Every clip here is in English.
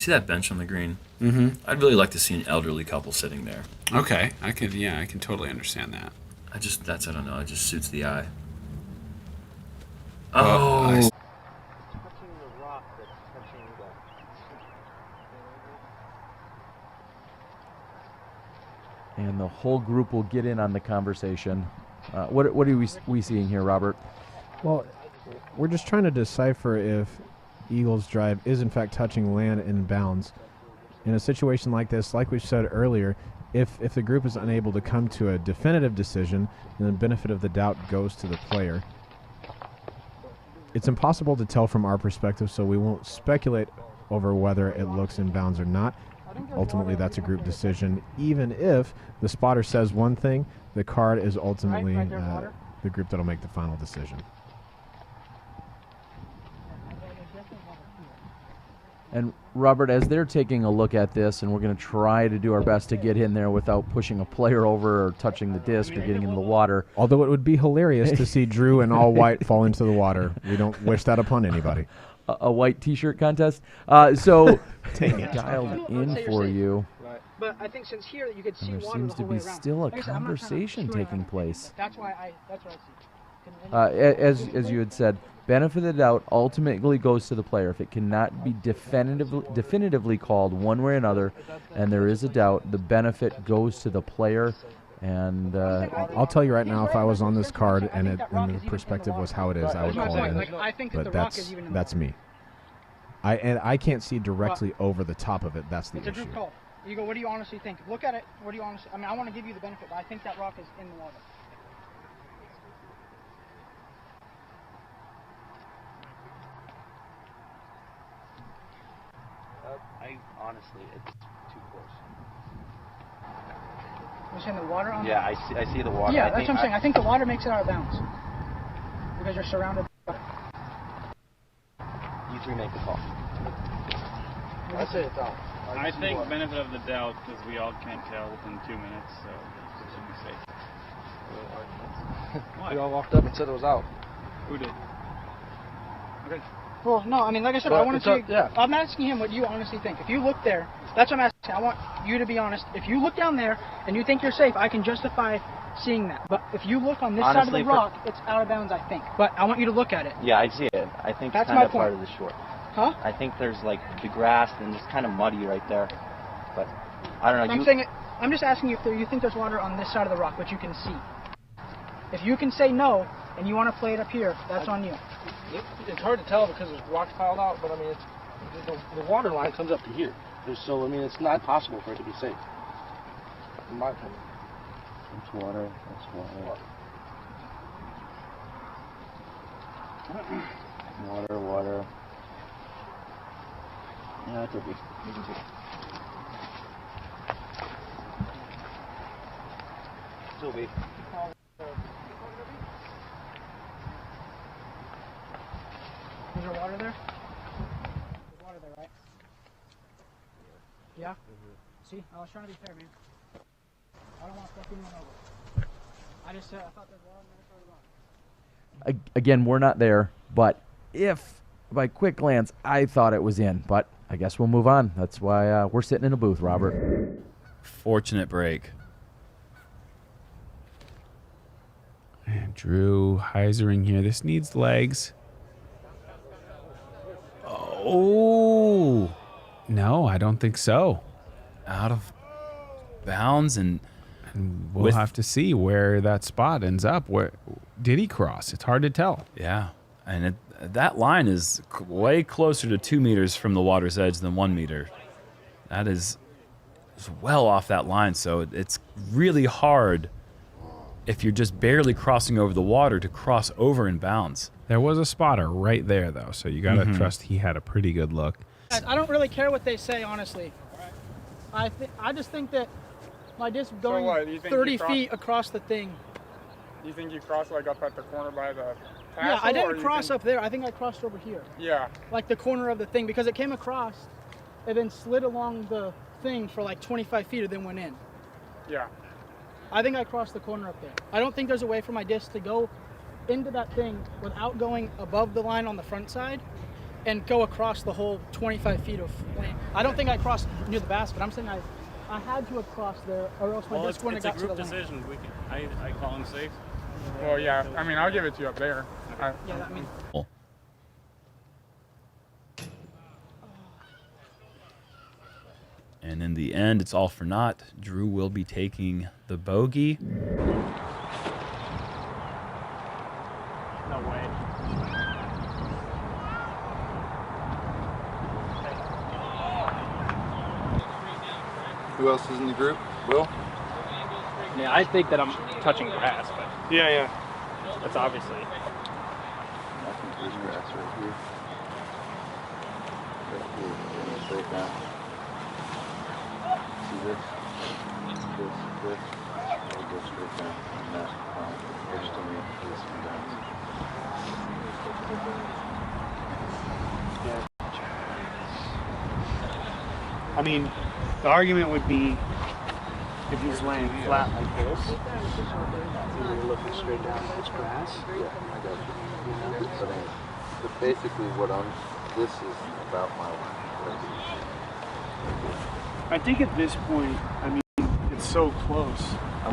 See that bench on the green? Mm-hmm. I'd really like to see an elderly couple sitting there. Okay, I can totally understand that. I don't know, it just suits the eye. Oh! And the whole group will get in on the conversation. What are we seeing here, Robert? Well, we're just trying to decipher if Eagle's drive is in fact touching land in bounds. In a situation like this, like we said earlier, if the group is unable to come to a definitive decision, then the benefit of the doubt goes to the player. It's impossible to tell from our perspective, so we won't speculate over whether it looks in bounds or not. Ultimately, that's a group decision. Even if the spotter says one thing, the card is ultimately the group that'll make the final decision. And Robert, as they're taking a look at this, and we're going to try to do our best to get in there without pushing a player over or touching the disc or getting into the water. Although it would be hilarious to see Drew in all white fall into the water. We don't wish that upon anybody. A white T-shirt contest. So dialed in for you. But I think since here you could see There water seems the to whole be way around. still a Like I said, I'm not trying to conversation screw taking around. place. That's what I see. As you had said, benefit of the doubt ultimately goes to the player. If it cannot be definitively called one way or another, and there is a doubt, the benefit goes to the player. And I'll tell you right now, if I was on this card and the perspective was how it is, I would call it in. But that's me. I can't see directly over the top of it. That's the issue. It's a group call. You go, what do you honestly think? Look at it. What do you honestly? I mean, I want to give you the benefit, but I think that rock is in the water. Honestly, it's too close. You're saying the water on Yeah, I see the water. Yeah, that's what I'm saying. I think the water makes it out of bounds. Because you're surrounded by water. You three make the call. I say it's out. I think benefit of the doubt, because we all can't tell within 2 minutes, so it should be safe. What? We all walked up and said it was out. Who did? Okay. Well, no, I mean, like I said, I want to see. Yeah. I'm asking him what you honestly think. If you look there, that's what I'm asking. I want you to be honest. If you look down there and you think you're safe, I can justify seeing that. But if you look on this side of the rock, it's out of bounds, I think. But I want you to look at it. Yeah, I see it. I think that's it's kind of my part point. of the short. Huh? I think there's like the grass and it's kind of muddy right there. But I don't know. I'm just asking you if you think there's water on this side of the rock, which you can see. If you can say no and you want to play it up here, that's on you. It's hard to tell because there's rocks piled out, but I mean, the water line comes up to here. So, I mean, it's not possible for it to be safe. In my opinion. It's water. It's water. Water. Yeah, it could be. You can see. Still be. Is there water there? There's water there, right? Yeah? See? I was trying to be fair, man. I don't want to fuck anyone over. I thought there was water on the rock. again, we're not there, but if by quick glance I thought it was in, but I guess we'll move on. That's why we're sitting in a booth, Robert. Fortunate break. And Drew Heisering here. This needs legs. Oh, no, I don't think so. Out of bounds, and we'll have to see where that spot ends up. Where did he cross? It's hard to tell. Yeah, and that line is way closer to 2 meters from the water's edge than 1 meter. That is well off that line, so it's really hard if you're just barely crossing over the water to cross over in bounds. There was a spotter right there, though, so you got to trust he had a pretty good look. I don't really care what they say, honestly. I just think that my disc going 30 feet across the thing. You think you crossed like up at the corner by the tassel? Yeah, I didn't cross up there. I think I crossed over here. Yeah. Like the corner of the thing, because it came across and then slid along the thing for like 25 feet and then went in. Yeah. I think I crossed the corner up there. I don't think there's a way for my disc to go into that thing without going above the line on the front side and go across the whole 25 feet of lane. I don't think I crossed near the basket. I'm saying I had to have crossed there, or else my disc wouldn't have got to the lane. It's a group decision. I call him safe. Well, yeah. I mean, I'll give it to you up there. Yeah, that means. And in the end, it's all for naught. Drew will be taking the bogey. No way. Who else is in the group? Will? Yeah, I think that I'm touching grass, but Yeah. that's obviously. I think there's grass right here. Right here, and straight down. See this? This. It'll go straight down. And that, edge to me, this and down. I mean, the argument would be if he's laying flat like this, and you're looking straight down at this grass. Yeah, I got you. But basically this is about my line. I think at this point, I mean, it's so close.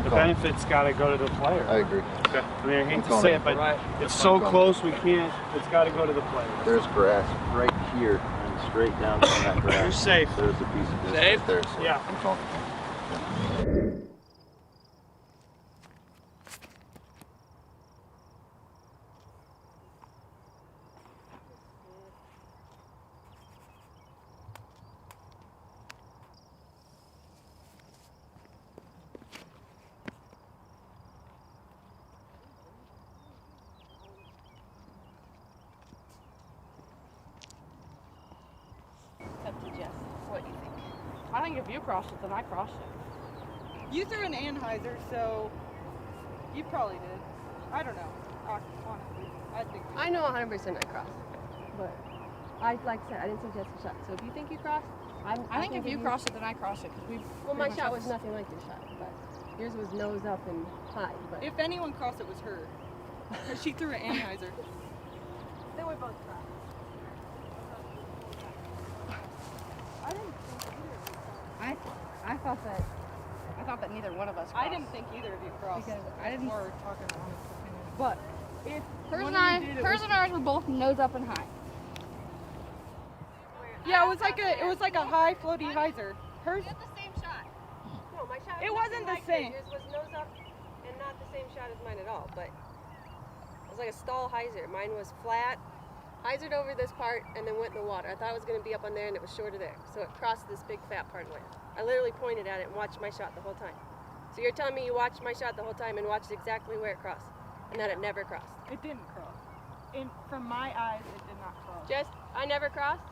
The benefit's got to go to the player. I agree. Okay. I mean, I hate to say it, but it's so close, we can't, it's got to go to the player. There's grass right here and straight down from that grass. You're safe. There's a piece of this Safe? right there. So Yeah. I'm calling. Up to Jess. What do you think? I think if you crossed it, then I crossed it. You threw an anhyzer, so you probably did. I don't know. Honestly, I think. I know 100% I crossed, but like I said, I didn't see Jessica's shot. So if you think you crossed, I think if you crossed it, then I crossed it because we. Well, my shot was nothing like your shot, but yours was nose up and high. But If anyone crossed, it was her, because she threw an anhyzer. then we both crossed. I didn't think either of you crossed. I thought that neither one of us crossed. I didn't think either of you crossed. Because I didn't. We're talking honest opinion. But if Hers one and of you did, hers and ours were both nose up and high. Yeah, it was like a high floaty hyzer. Hers. We had the same shot. No, my shot. It wasn't the same. Yours was nose up and not the same shot as mine at all. But it was like a stall hyzer. Mine was flat, hyzered over this part, and then went in the water. I thought it was going to be up on there, and it was shorter there. So it crossed this big fat part of land. I literally pointed at it and watched my shot the whole time. So you're telling me you watched my shot the whole time and watched exactly where it crossed, and that it never crossed? It didn't cross. From my eyes, it did not cross. Just, I never crossed?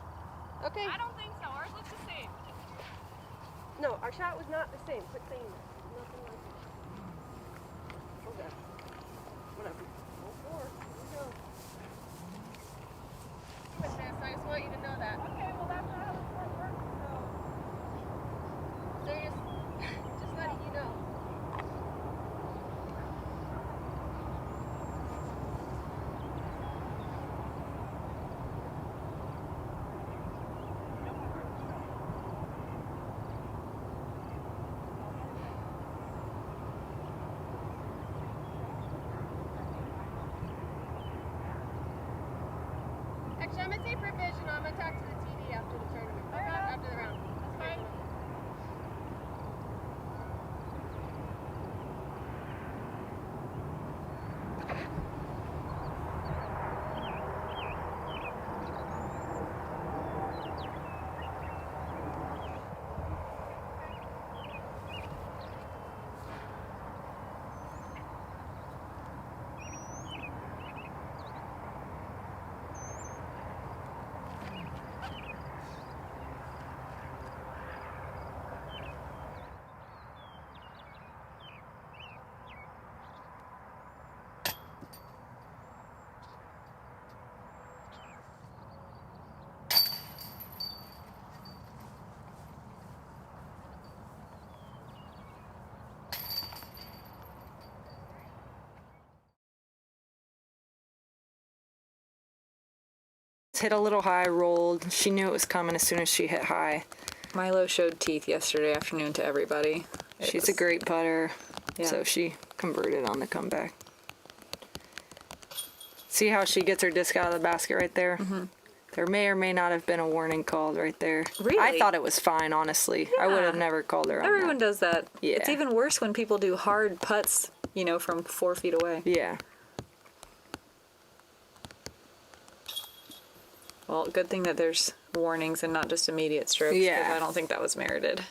Okay. I don't think so. Ours looks the same. No, our shot was not the same. Quit saying that. Nothing like that. Okay. Whatever. Go forward. Here we go. I just want you to know that. Okay, well that's not how the sport works, so. So you're just letting you know. Actually, I'm going to say provisional. I'm going to talk to the TD after the tournament. After the round. That's fine. hit a little high, rolled. She knew it was coming as soon as she hit high. Milo showed teeth yesterday afternoon to everybody. She's a great putter, Yeah. so she converted on the comeback. See how she gets her disc out of the basket right there? Mm-hmm. There may or may not have been a warning called right there. Really? I thought it was fine, honestly. I would have Yeah. never called her on Everyone that. does that. Yeah. It's even worse when people do hard putts, you know, from 4 feet away. Yeah. Well, good thing that there's warnings and not just immediate strokes. 'cause Yeah. I don't think that was merited.